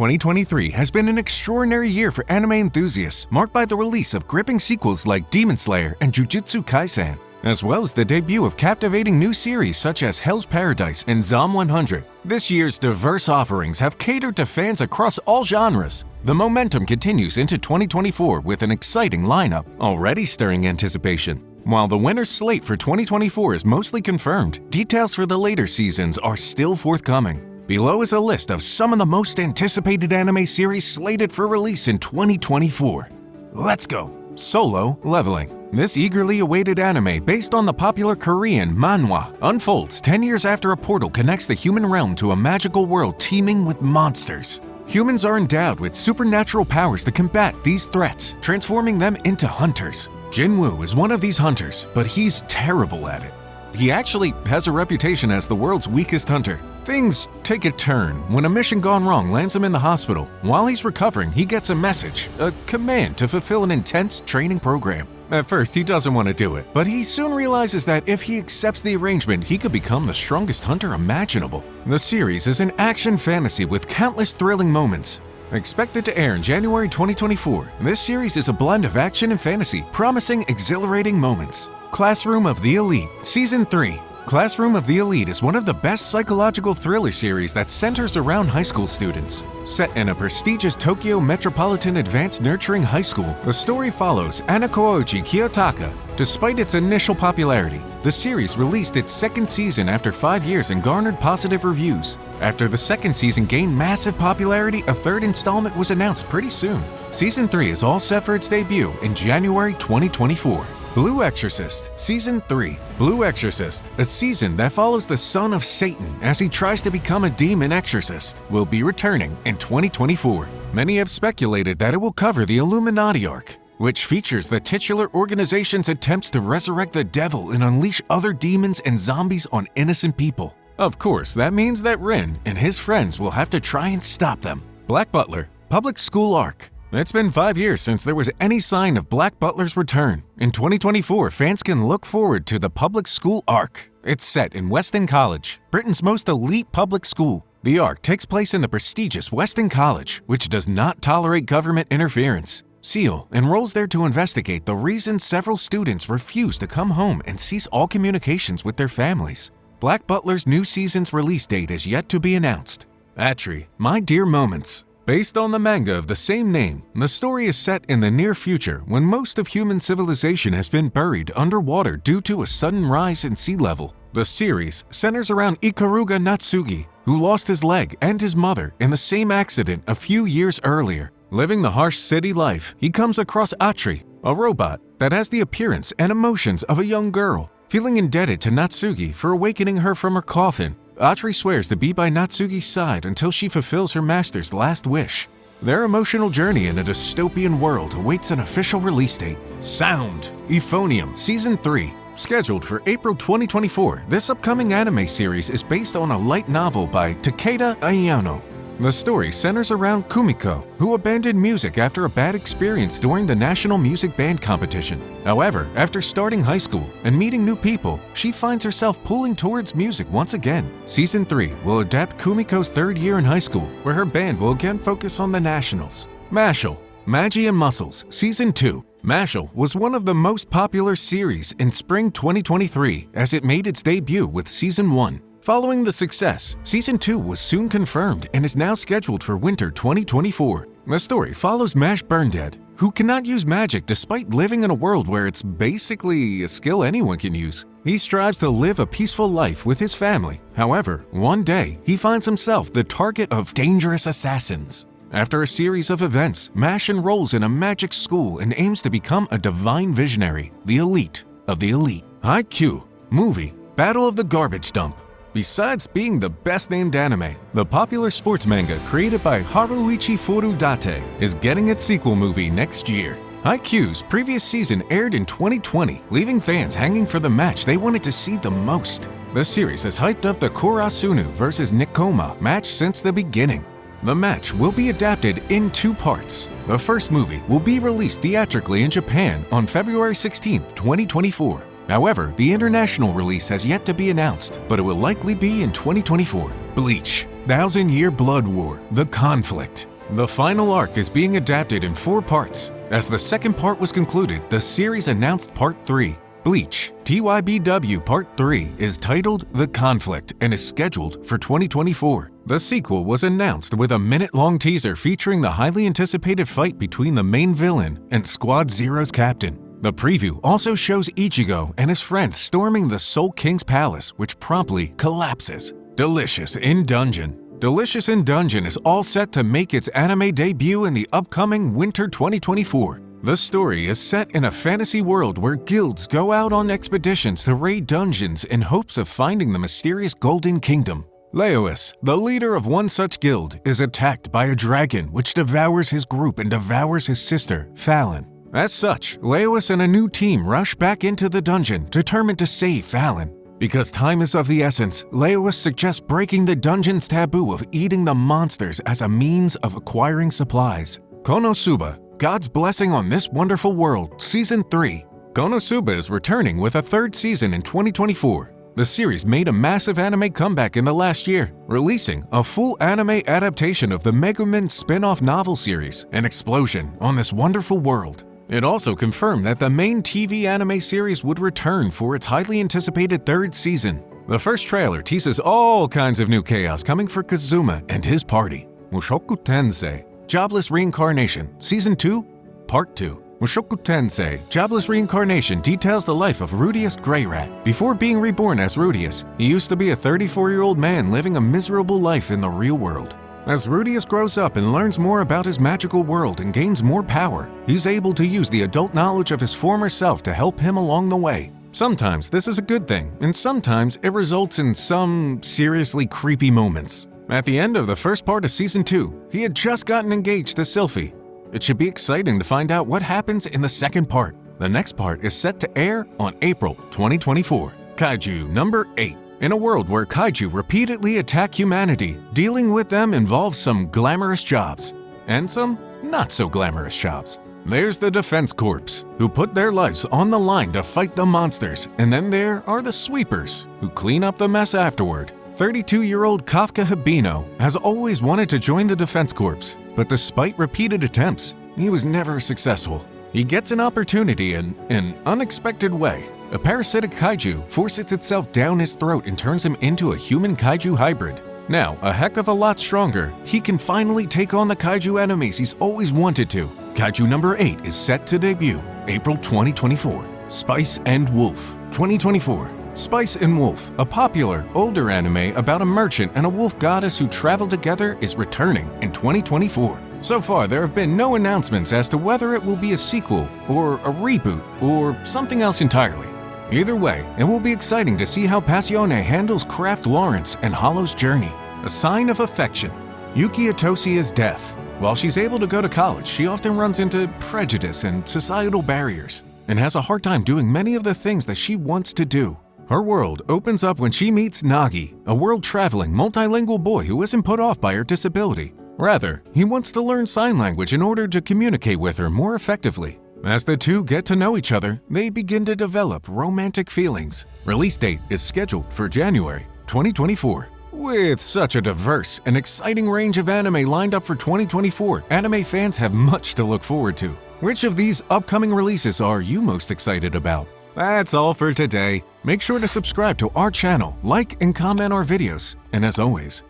2023 has been an extraordinary year for anime enthusiasts, marked by the release of gripping sequels like Demon Slayer and Jujutsu Kaisen, as well as the debut of captivating new series such as Hell's Paradise and Zom 100. This year's diverse offerings have catered to fans across all genres. The momentum continues into 2024 with an exciting lineup, already stirring anticipation. While the winter slate for 2024 is mostly confirmed, details for the later seasons are still forthcoming. Below is a list of some of the most anticipated anime series slated for release in 2024. Let's go! Solo Leveling. This eagerly awaited anime, based on the popular Korean manhwa, unfolds 10 years after a portal connects the human realm to a magical world teeming with monsters. Humans are endowed with supernatural powers to combat these threats, transforming them into hunters. Jinwoo is one of these hunters, but he's terrible at it. He actually has a reputation as the world's weakest hunter. Things take a turn when a mission gone wrong lands him in the hospital. While he's recovering, he gets a message, a command to fulfill an intense training program. At first, he doesn't want to do it, but he soon realizes that if he accepts the arrangement, he could become the strongest hunter imaginable. The series is an action fantasy with countless thrilling moments. Expected to air in January 2024, this series is a blend of action and fantasy, promising exhilarating moments. Classroom of the Elite Season 3. Classroom of the Elite is one of the best psychological thriller series that centers around high school students. Set in a prestigious Tokyo Metropolitan Advanced Nurturing High School, the story follows Anakouji Kiyotaka. Despite its initial popularity, the series released its second season after 5 years and garnered positive reviews. After the second season gained massive popularity, a third installment was announced pretty soon. Season 3 is all set for its debut in January 2024. Blue Exorcist Season 3. Blue Exorcist, a season that follows the son of Satan as he tries to become a demon exorcist, will be returning in 2024. Many have speculated that it will cover the Illuminati arc, which features the titular organization's attempts to resurrect the devil and unleash other demons and zombies on innocent people. Of course, that means that Rin and his friends will have to try and stop them. Black Butler Public School Arc. It's been 5 years since there was any sign of Black Butler's return. In 2024, fans can look forward to the Public School Arc. It's set in Weston College, Britain's most elite public school. The arc takes place in the prestigious Weston College, which does not tolerate government interference. Seal enrolls there to investigate the reason several students refuse to come home and cease all communications with their families. Black Butler's new season's release date is yet to be announced. Atri, My Dear Moments. Based on the manga of the same name, the story is set in the near future when most of human civilization has been buried underwater due to a sudden rise in sea level. The series centers around Ikaruga Natsugi, who lost his leg and his mother in the same accident a few years earlier. Living the harsh city life, he comes across Atri, a robot that has the appearance and emotions of a young girl. Feeling indebted to Natsugi for awakening her from her coffin, Atri swears to be by Natsugi's side until she fulfills her master's last wish. Their emotional journey in a dystopian world awaits an official release date. Sound Euphonium Season 3. Scheduled for April 2024, this upcoming anime series is based on a light novel by Takeda Ayano. The story centers around Kumiko, who abandoned music after a bad experience during the National Music Band competition. However, after starting high school and meeting new people, she finds herself pulling towards music once again. Season 3 will adapt Kumiko's third year in high school, where her band will again focus on the nationals. Mashle, Magi and Muscles Season 2. Mashle was one of the most popular series in spring 2023 as it made its debut with Season 1. Following the success, Season 2 was soon confirmed and is now scheduled for winter 2024. The story follows Mash Burndead, who cannot use magic despite living in a world where it's basically a skill anyone can use. He strives to live a peaceful life with his family. However, one day, he finds himself the target of dangerous assassins. After a series of events, Mash enrolls in a magic school and aims to become a divine visionary, the elite of the elite. Haikyuu movie, Battle of the Garbage Dump. Besides being the best-named anime, the popular sports manga created by Haruichi Furudate is getting its sequel movie next year. Haikyuu's previous season aired in 2020, leaving fans hanging for the match they wanted to see the most. The series has hyped up the Kurasunu vs. Nikoma match since the beginning. The match will be adapted in 2 parts. The first movie will be released theatrically in Japan on February 16, 2024. However, the international release has yet to be announced, but it will likely be in 2024. Bleach, Thousand Year Blood War, The Conflict. The final arc is being adapted in 4 parts. As the second part was concluded, the series announced Part 3. Bleach, TYBW Part 3 is titled The Conflict and is scheduled for 2024. The sequel was announced with a minute-long teaser featuring the highly anticipated fight between the main villain and Squad Zero's captain. The preview also shows Ichigo and his friends storming the Soul King's palace, which promptly collapses. Delicious in Dungeon. Delicious in Dungeon is all set to make its anime debut in the upcoming winter 2024. The story is set in a fantasy world where guilds go out on expeditions to raid dungeons in hopes of finding the mysterious Golden Kingdom. Leois, the leader of one such guild, is attacked by a dragon which devours his group and devours his sister, Fallon. As such, Leois and a new team rush back into the dungeon, determined to save Fallon. Because time is of the essence, Leois suggests breaking the dungeon's taboo of eating the monsters as a means of acquiring supplies. KonoSuba, God's Blessing on This Wonderful World, Season 3. KonoSuba is returning with a 3rd season in 2024. The series made a massive anime comeback in the last year, releasing a full anime adaptation of the Megumin spin-off novel series, An Explosion on This Wonderful World. It also confirmed that the main TV anime series would return for its highly anticipated 3rd season. The first trailer teases all kinds of new chaos coming for Kazuma and his party. Mushoku Tensei, Jobless Reincarnation, Season 2, Part 2. Mushoku Tensei, Jobless Reincarnation details the life of Rudius Greyrat. Before being reborn as Rudius, he used to be a 34-year-old man living a miserable life in the real world. As Rudius grows up and learns more about his magical world and gains more power, he's able to use the adult knowledge of his former self to help him along the way. Sometimes this is a good thing, and sometimes it results in some seriously creepy moments. At the end of the first part of Season 2, he had just gotten engaged to Sylphie. It should be exciting to find out what happens in the second part. The next part is set to air on April 2024. Kaiju No.8. In a world where kaiju repeatedly attack humanity, dealing with them involves some glamorous jobs and some not-so-glamorous jobs. There's the Defense Corps, who put their lives on the line to fight the monsters, and then there are the Sweepers, who clean up the mess afterward. 32-year-old Kafka Hibino has always wanted to join the Defense Corps, but despite repeated attempts, he was never successful. He gets an opportunity in an unexpected way. A parasitic kaiju forces itself down his throat and turns him into a human kaiju hybrid. Now, a heck of a lot stronger, he can finally take on the kaiju enemies he's always wanted to. Kaiju No.8 is set to debut April 2024. Spice and Wolf 2024. Spice and Wolf, a popular, older anime about a merchant and a wolf goddess who travel together, is returning in 2024. So far, there have been no announcements as to whether it will be a sequel, or a reboot, or something else entirely. Either way, it will be exciting to see how Passione handles Kraft Lawrence and Hollow's journey. A sign of affection. Yuki Itoshi is deaf. While she's able to go to college, she often runs into prejudice and societal barriers, and has a hard time doing many of the things that she wants to do. Her world opens up when she meets Nagi, a world-traveling, multilingual boy who isn't put off by her disability. Rather, he wants to learn sign language in order to communicate with her more effectively. As the two get to know each other, they begin to develop romantic feelings. Release date is scheduled for January 2024. With such a diverse and exciting range of anime lined up for 2024, anime fans have much to look forward to. Which of these upcoming releases are you most excited about? That's all for today. Make sure to subscribe to our channel, like and comment our videos, and as always,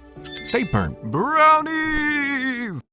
stay burnt brownies!